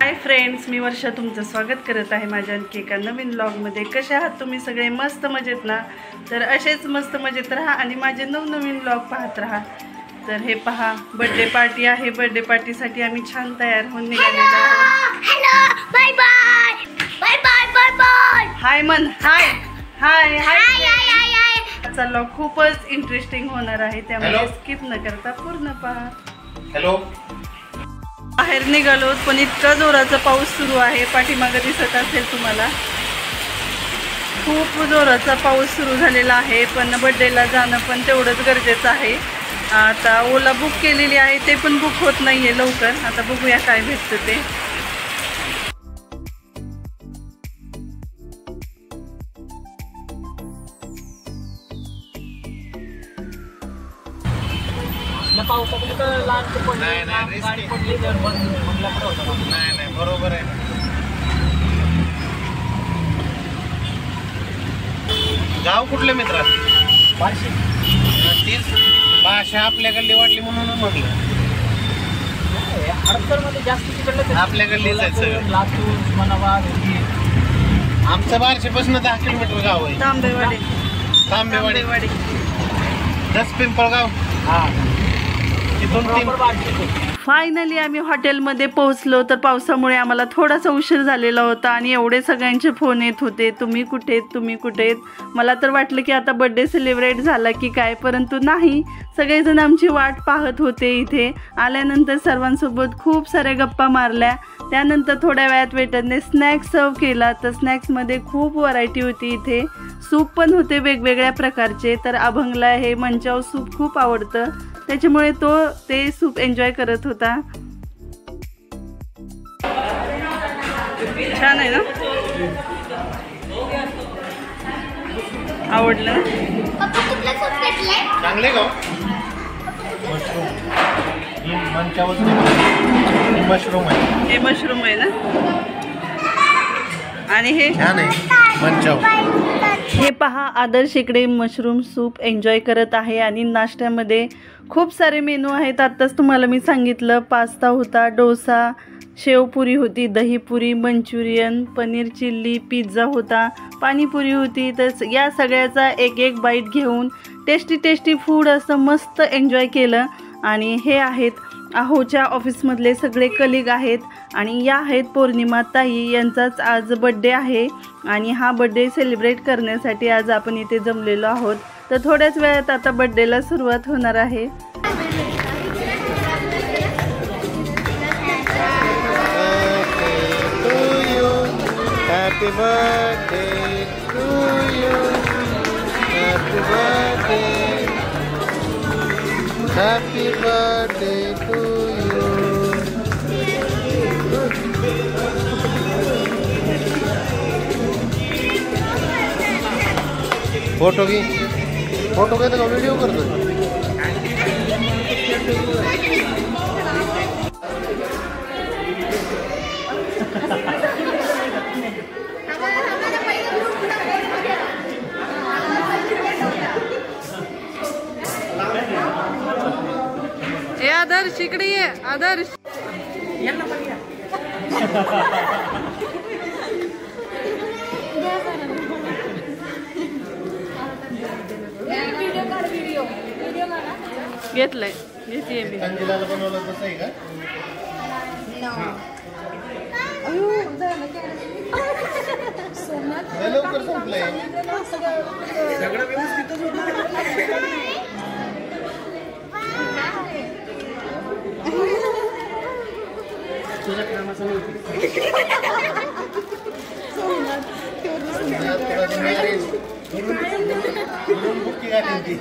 Hi friends, मी वर्षा तुमचं स्वागत करत आहे माझ्या आणखी एका नवीन व्लॉगमध्ये. कशा आहात तुम्ही सगळे? मस्त मजेत ना? तर असेच मस्त मजेत राहा आणि माझे नवनवीन व्लॉग पाहत राहा. तर हे पहा, बर्थडे पार्टी आहे. बर्थडे पार्टीसाठी आम्ही छान तयार होऊन निघालेलो आहोत. Hello, bye bye bye bye bye bye. Hi man, hi हाय हाय. हाय हाय. आजचा व्लॉग खूपच इंटरेस्टिंग होणार आहे, त्यामुळे स्किप न करता पूर्ण पहा. हॅलो. बाहेर निघालो पण इतका जोराचा पाऊस सुरू आहे. पाठीमागे दिसत असेल तुम्हाला, खूप जोराचा पाऊस सुरू झालेला आहे. पण बर्थडेला जाणं पण तेवढंच गरजेचं आहे. आता ओला बुक केलेली आहे, ते पण बुक होत नाही आहे लवकर. आता बघूया काय भेटतं ते. नाही बरोबर आहे. गाव कुठले मित्र? तीच भाषा आपल्या गल्ली वाटली म्हणून म्हटलं. आपल्या गल्लीच आहे सगळं. आमचं 1200 10 किलोमीटर गाव आहे. तांबेवाडी 10 पिंपळगाव. फायनली आम्ही हॉटेलमध्ये पोहोचलो. तर पावसामुळे आम्हाला थोडासा उशीर झालेला होता आणि एवढे सगळ्यांचे फोन येत होते, तुम्ही कुठे आहेत. मला तर वाटलं की आता बर्थडे सेलिब्रेट झाला की काय, परंतु नाही. सगळेजण आमची वाट पाहत होते. इथे आल्यानंतर सर्वांसोबत खूप साऱ्या गप्पा मारल्या. त्यानंतर थोड्या वेळात वेटरने स्नॅक्स सर्व केला. तर स्नॅक्समध्ये खूप व्हरायटी होती. इथे सूप पण होते वेगवेगळ्या प्रकारचे. तर अभंगला हे मंचाव सूप खूप आवडतं, त्याच्यामुळे तो ते सूप एन्जॉय करत होता. छान आहे ना? आवडलं? चांगले गाव. मशरूम आहे. हे मशरूम आहे ना? आणि हे छान आहे मंचाव. हे पहा, आदर्श इकडे मशरूम सूप एन्जॉय करत आहे. आणि नाश्त्यामध्ये खूप सारे मेनू आहेत. आत्ताच तुम्हाला मी सांगितलं, पास्ता होता, डोसा, शेवपुरी होती, dahipuri, Manchurian, paneer chilli, pizza होता, पाणीपुरी होती. तर या सगळ्याचा एक एक बाईट घेऊन टेस्टी फूड असं मस्त एन्जॉय केलं. आणि हे आहेत आहोच्या ऑफिसमधले सगळे कलिग आहेत. आणि या आहेत पौर्णिमा ताई, यांचाच आज बड्डे आहे. आणि हा बड्डे सेलिब्रेट करण्यासाठी आज आपण इथे जमलेलो आहोत. तर थोड्याच वेळात आता बड्डेला सुरुवात होणार आहे. Happy birthday to you. Happy birthday. Happy birthday to you. Photo घेतो का व्हिडिओ करतो? ए आदर्श, इकडे ये आदर्श. घेतलंय, घेते मी. कंदिलाला बनवलं तसं आहे का? लवकर संपलंय सगळं व्यवस्थितच होतं. तुझ्या कामाचं मॅरेज बुकी घाली होती.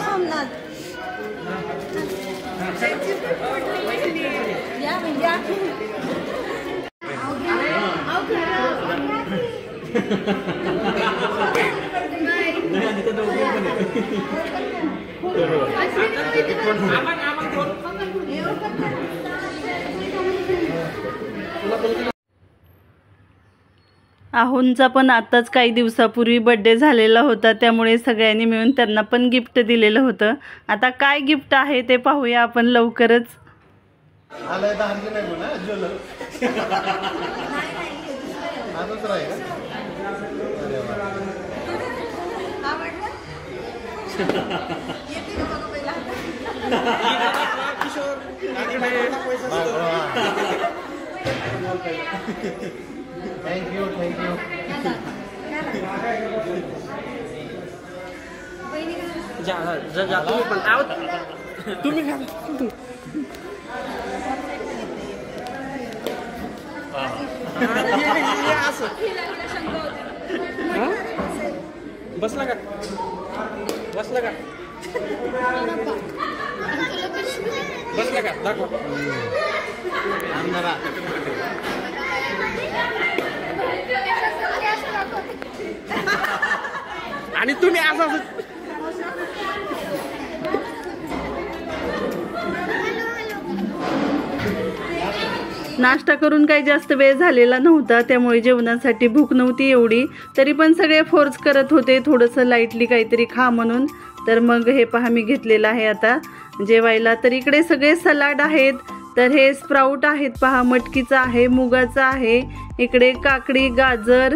सोमनाथ आहोंचा पण आताच काही दिवसापूर्वी बड्डे झालेला होता, त्यामुळे सगळ्यांनी मिळून त्यांना पण गिफ्ट दिलेलं होतं. आता काय गिफ्ट आहे ते पाहूया आपण लवकरच. आलाय तर हरली नाही म्हणा ज्वेलर आजच राहील अरे थँक्यू थँक्यू तुम्ही पण आहोत तुम्ही बसला का बसला का बसला का दाखव आणि तुम्ही असं नाश्ता करून काही जास्त वेळ झालेला नव्हता, त्यामुळे जेवणासाठी भूक नव्हती एवढी. तरी पण सगळे फोर्स करत होते थोडंसं लाईटली काहीतरी खा म्हणून. तर मग हे पहा मी घेतलेलं आहे आता जेवायला. तर इकडे सगळे सलाड आहेत. तर हे स्प्राऊट आहेत पहा, मटकीचं आहे, मुगाचं आहे, इकडे काकडी, गाजर,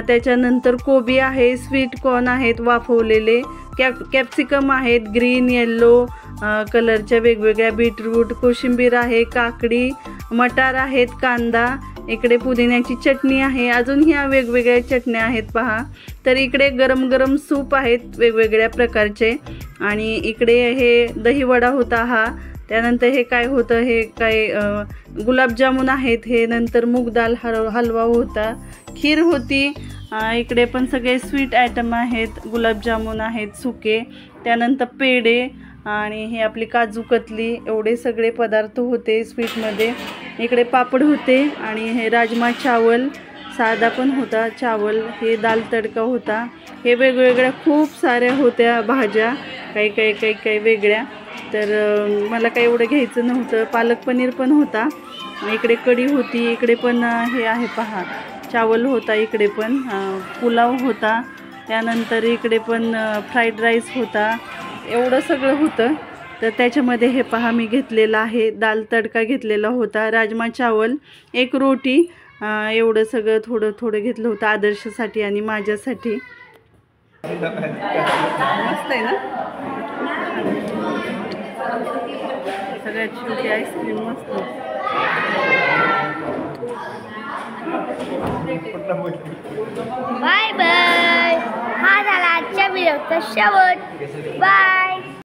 त्याच्यानंतर कोबी आहे, स्वीट कॉर्न आहेत वाफवलेले, कॅप्सिकम आहेत ग्रीन येल्लो कलरच्या वेगवेगळ्या, बीटरूट, कोशिंबीर आहे, काकडी, मटार आहेत, कांदा, इकडे पुदिन्याची चटणी आहे, अजून ह्या वेगवेगळ्या चटण्या आहेत पहा. तर इकडे गरम गरम सूप आहेत वेगवेगळ्या प्रकारचे. आणि इकडे हे दहीवडा होता हा. त्यानंतर हे काय होतं, हे काय गुलाबजामुन आहेत, हे नंतर मूग दाल हलवा होता, खीर होती. इकडे पण सगळे स्वीट आयटम आहेत, गुलाबजामुन आहेत सुके, त्यानंतर पेढे आणि हे आपली काजू कतली, एवढे सगळे पदार्थ होते स्वीटमध्ये. इकडे पापड होते आणि हे राजमा चावल साधा पण होता चावल, हे दाल तडका होता. हे वेगवेगळ्या खूप साऱ्या होत्या भाज्या, काही वेगळ्या. तर मला काही एवढं घ्यायचं नव्हतं. पालक पनीर पण होता, इकडे कढी होती, इकडे पण हे आहे पहा चावल होता, इकडे पण पुलाव होता, त्यानंतर इकडे पण फ्राईड राईस होता, एवढं सगळं होतं. तर त्याच्यामध्ये हे पहा मी घेतलेलं आहे दाल तडका घेतलेला होता, राजमा चावल, एक रोटी, एवढं सगळं थोडं थोडं घेतलं होतं आदर्शसाठी आणि माझ्यासाठी. मस्त आहे ना, सगळ्यात शेवटी आईस्क्रीम मस्त. Bye bye. हा झाला आजच्या व्हिडिओचा शेवट. बाय.